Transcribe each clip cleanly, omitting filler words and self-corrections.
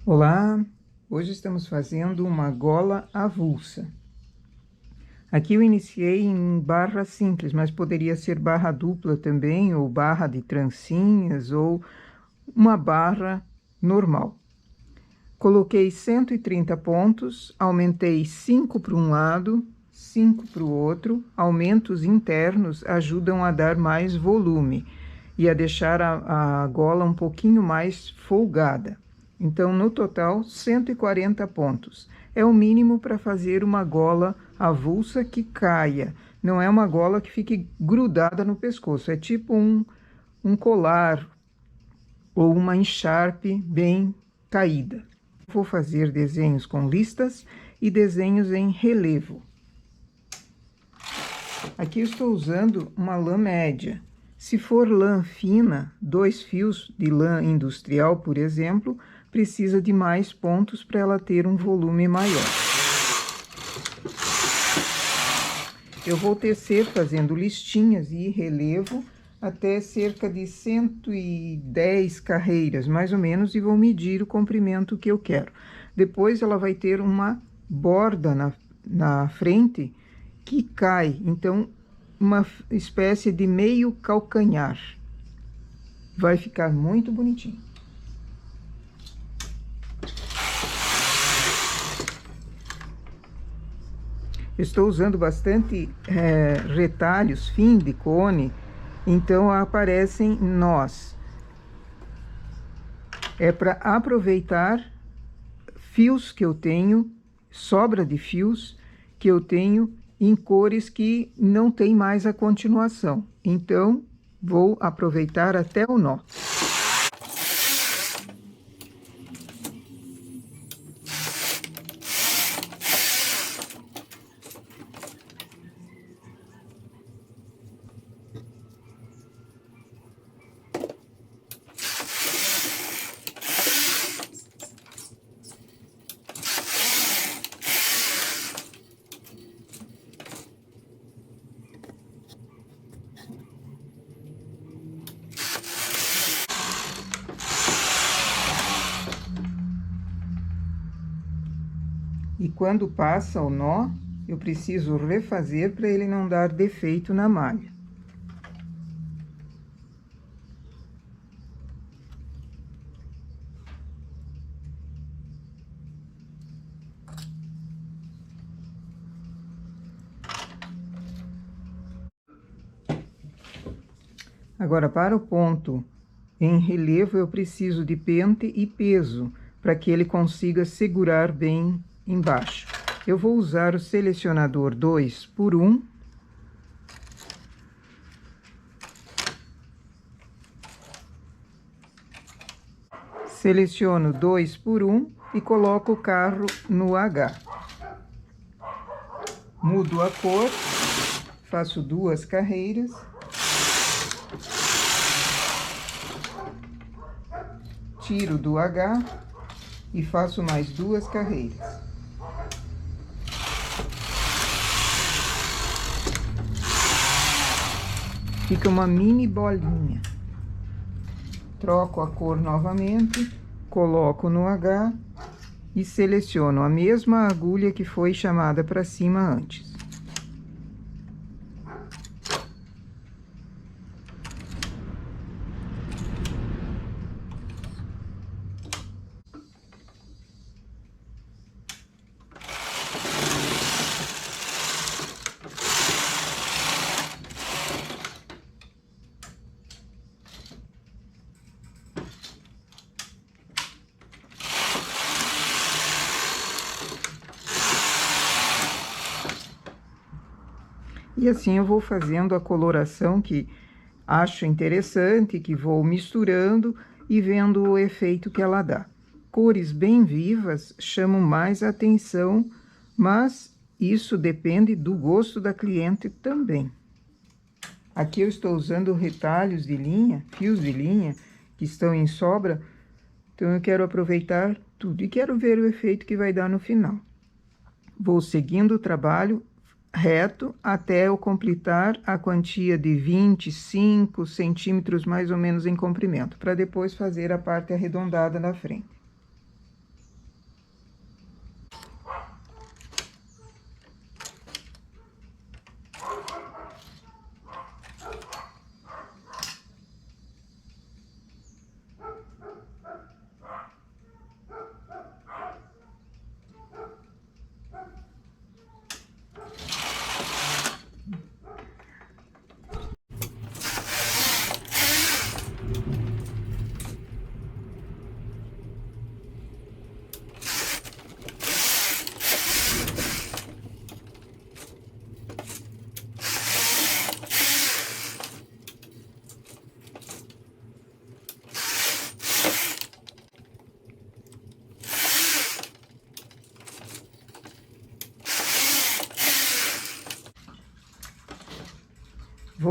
Olá, hoje estamos fazendo uma gola avulsa. Aqui eu iniciei em barra simples, mas poderia ser barra dupla também, ou barra de trancinhas, ou uma barra normal. Coloquei 130 pontos, aumentei 5 para um lado, 5 para o outro. Aumentos internos ajudam a dar mais volume e a deixar a gola um pouquinho mais folgada. Então, no total, 140 pontos. É o mínimo para fazer uma gola avulsa que caia. Não é uma gola que fique grudada no pescoço. É tipo um colar ou uma encharpe bem caída. Vou fazer desenhos com listas e desenhos em relevo. Aqui eu estou usando uma lã média. Se for lã fina, 2 fios de lã industrial, por exemplo, precisa de mais pontos para ela ter um volume maior. Eu vou tecer fazendo listinhas e relevo até cerca de 110 carreiras, mais ou menos, e vou medir o comprimento que eu quero. Depois ela vai ter uma borda na frente que cai, então uma espécie de meio calcanhar. Vai ficar muito bonitinho. Estou usando bastante retalhos, fim de cone, então aparecem nós. É para aproveitar fios que eu tenho, sobra de fios que eu tenho em cores que não tem mais a continuação. Então, vou aproveitar até o nó. E quando passa o nó, eu preciso refazer para ele não dar defeito na malha. Agora, para o ponto em relevo, eu preciso de pente e peso, para que ele consiga segurar bem embaixo. Eu vou usar o selecionador 2x1. Seleciono 2x1 e coloco o carro no H. Mudo a cor, faço 2 carreiras. Tiro do H e faço mais 2 carreiras. Fica uma mini bolinha. Troco a cor novamente, coloco no H e seleciono a mesma agulha que foi chamada para cima antes. E assim eu vou fazendo a coloração que acho interessante, que vou misturando e vendo o efeito que ela dá. Cores bem vivas chamam mais atenção, mas isso depende do gosto da cliente também. Aqui eu estou usando retalhos de linha, fios de linha, que estão em sobra, então eu quero aproveitar tudo e quero ver o efeito que vai dar no final. Vou seguindo o trabalho reto até eu completar a quantia de 25 centímetros mais ou menos em comprimento, para depois fazer a parte arredondada na frente.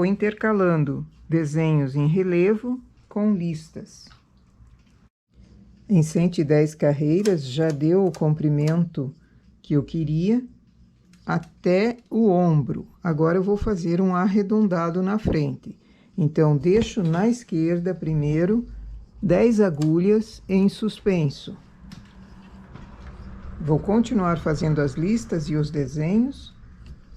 vou intercalando desenhos em relevo com listas. Em 110 carreiras já deu o comprimento que eu queria até o ombro. Agora eu vou fazer um arredondado na frente. Então, deixo na esquerda primeiro 10 agulhas em suspenso. Vou continuar fazendo as listas e os desenhos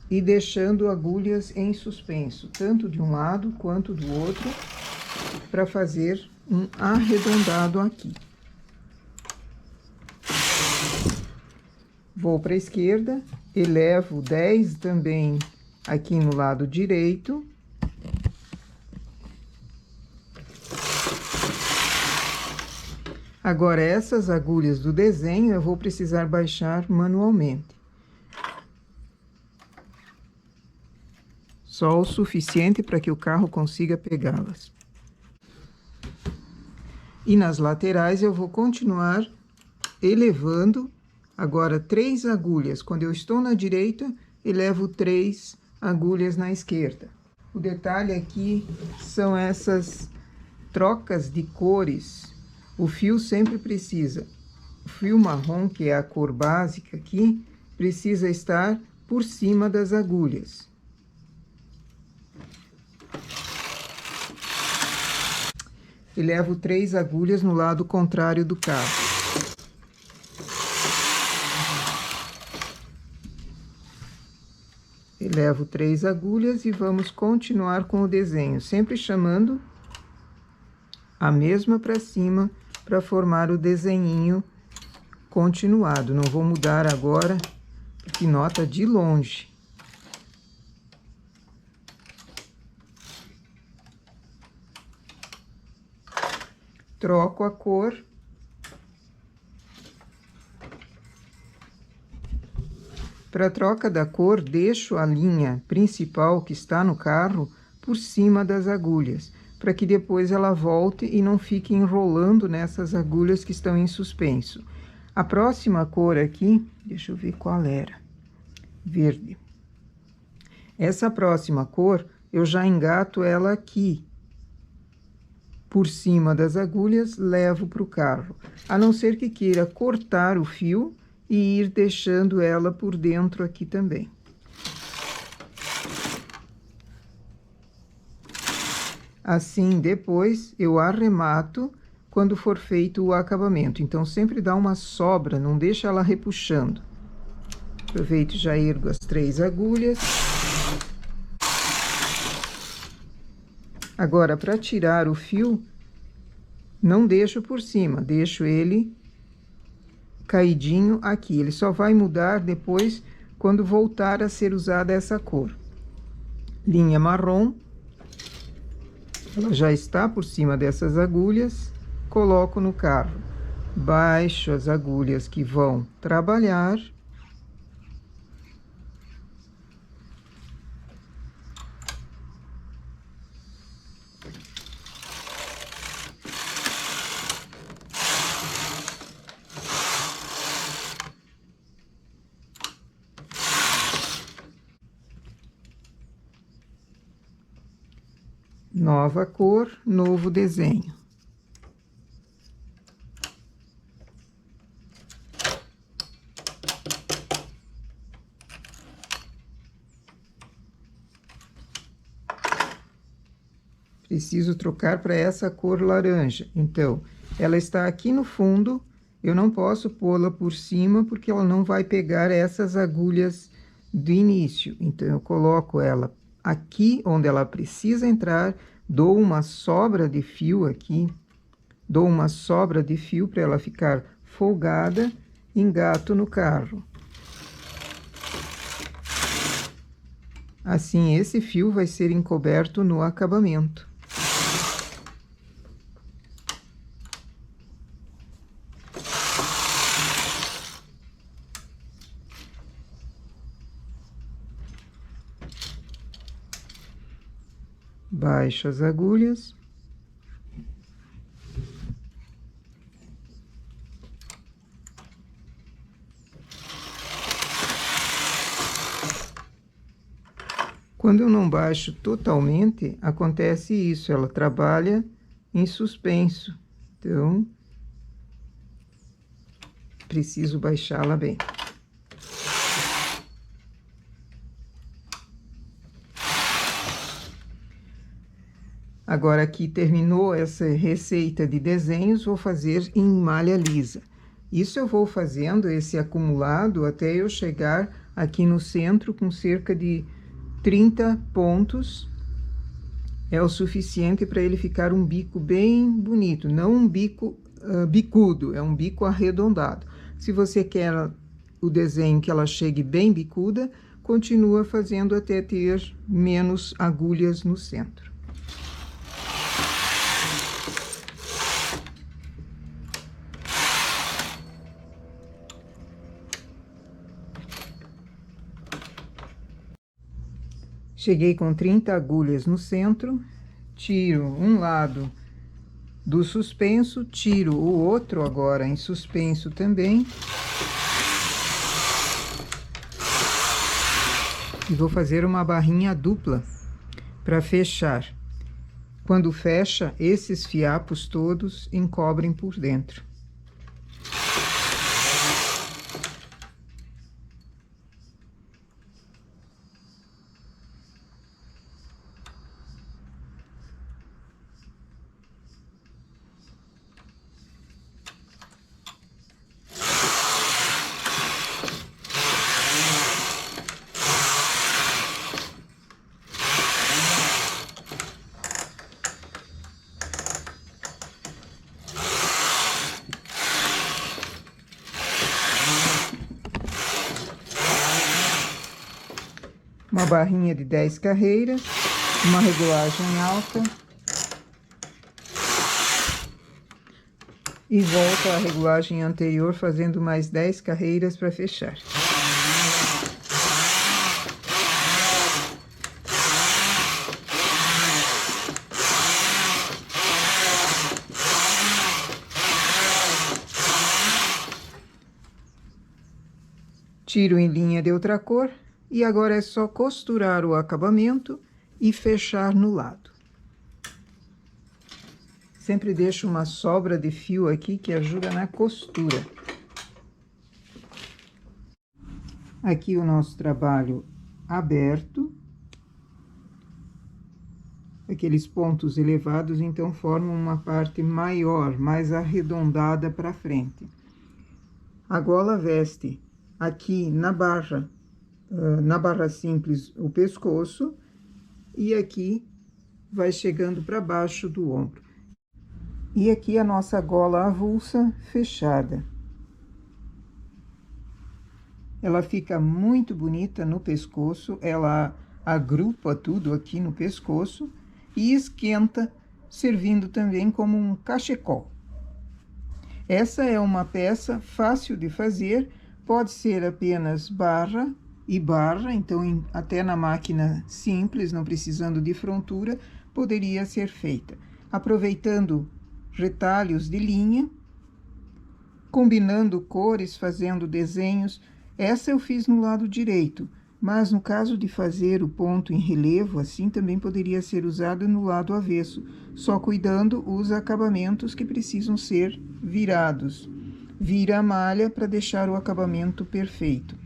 e deixando agulhas em suspenso, tanto de um lado quanto do outro, para fazer um arredondado aqui. Vou para a esquerda, elevo 10 também aqui no lado direito. Agora, essas agulhas do desenho eu vou precisar baixar manualmente. Só o suficiente para que o carro consiga pegá-las. E nas laterais eu vou continuar elevando, agora 3 agulhas. Quando eu estou na direita, elevo 3 agulhas na esquerda. O detalhe aqui são essas trocas de cores. O fio sempre precisa, o fio marrom, que é a cor básica aqui, precisa estar por cima das agulhas. Elevo 3 agulhas no lado contrário do carro. Elevo 3 agulhas e vamos continuar com o desenho, sempre chamando a mesma para cima, para formar o desenhinho continuado. Não vou mudar agora, porque nota de longe. Troco a cor. Para a troca da cor, deixo a linha principal que está no carro por cima das agulhas, para que depois ela volte e não fique enrolando nessas agulhas que estão em suspenso. A próxima cor aqui, deixa eu ver qual era, verde. Essa próxima cor, eu já engato ela aqui, por cima das agulhas, levo para o carro. A não ser que queira cortar o fio e ir deixando ela por dentro aqui também. Assim, depois, eu arremato quando for feito o acabamento. Então, sempre dá uma sobra, não deixa ela repuxando. Aproveito e já ergo as 3 agulhas. Agora, para tirar o fio, não deixo por cima, deixo ele caidinho aqui. Ele só vai mudar depois quando voltar a ser usada essa cor. Linha marrom. Ela já está por cima dessas agulhas, coloco no carro, baixo as agulhas que vão trabalhar. Nova cor, novo desenho. Preciso trocar para essa cor laranja. Então, ela está aqui no fundo, eu não posso pô-la por cima, porque ela não vai pegar essas agulhas do início. Então, eu coloco ela aqui onde ela precisa entrar, dou uma sobra de fio aqui, dou uma sobra de fio para ela ficar folgada, engato no carro. Assim, esse fio vai ser encoberto no acabamento. Baixo as agulhas. Quando eu não baixo totalmente, acontece isso, ela trabalha em suspenso. Então, preciso baixá-la bem. Agora, aqui terminou essa receita de desenhos, vou fazer em malha lisa. Isso eu vou fazendo, esse acumulado, até eu chegar aqui no centro com cerca de 30 pontos. É o suficiente para ele ficar um bico bem bonito, não um bico bicudo, é um bico arredondado. Se você quer o desenho que ela chegue bem bicuda, continua fazendo até ter menos agulhas no centro. Cheguei com 30 agulhas no centro, tiro um lado do suspenso, tiro o outro agora em suspenso também. E vou fazer uma barrinha dupla para fechar. Quando fecha, esses fiapos todos encobrem por dentro. Uma barrinha de 10 carreiras, uma regulagem alta e volto à regulagem anterior fazendo mais 10 carreiras para fechar. Tiro em linha de outra cor. E agora é só costurar o acabamento e fechar no lado. Sempre deixo uma sobra de fio aqui que ajuda na costura. Aqui o nosso trabalho aberto. Aqueles pontos elevados, então, formam uma parte maior, mais arredondada para frente. A gola veste aqui na barra simples o pescoço e aqui vai chegando para baixo do ombro. E aqui a nossa gola avulsa fechada. Ela fica muito bonita no pescoço, ela agrupa tudo aqui no pescoço e esquenta, servindo também como um cachecol. Essa é uma peça fácil de fazer, pode ser apenas barra e barra, então até na máquina simples, não precisando de frontura, poderia ser feita. Aproveitando retalhos de linha, combinando cores, fazendo desenhos. Essa eu fiz no lado direito, mas no caso de fazer o ponto em relevo, assim também poderia ser usado no lado avesso, só cuidando os acabamentos que precisam ser virados. Vira a malha para deixar o acabamento perfeito.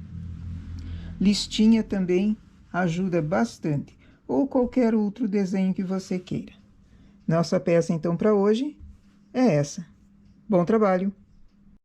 Listinha também ajuda bastante, ou qualquer outro desenho que você queira. Nossa peça, então, para hoje é essa. Bom trabalho!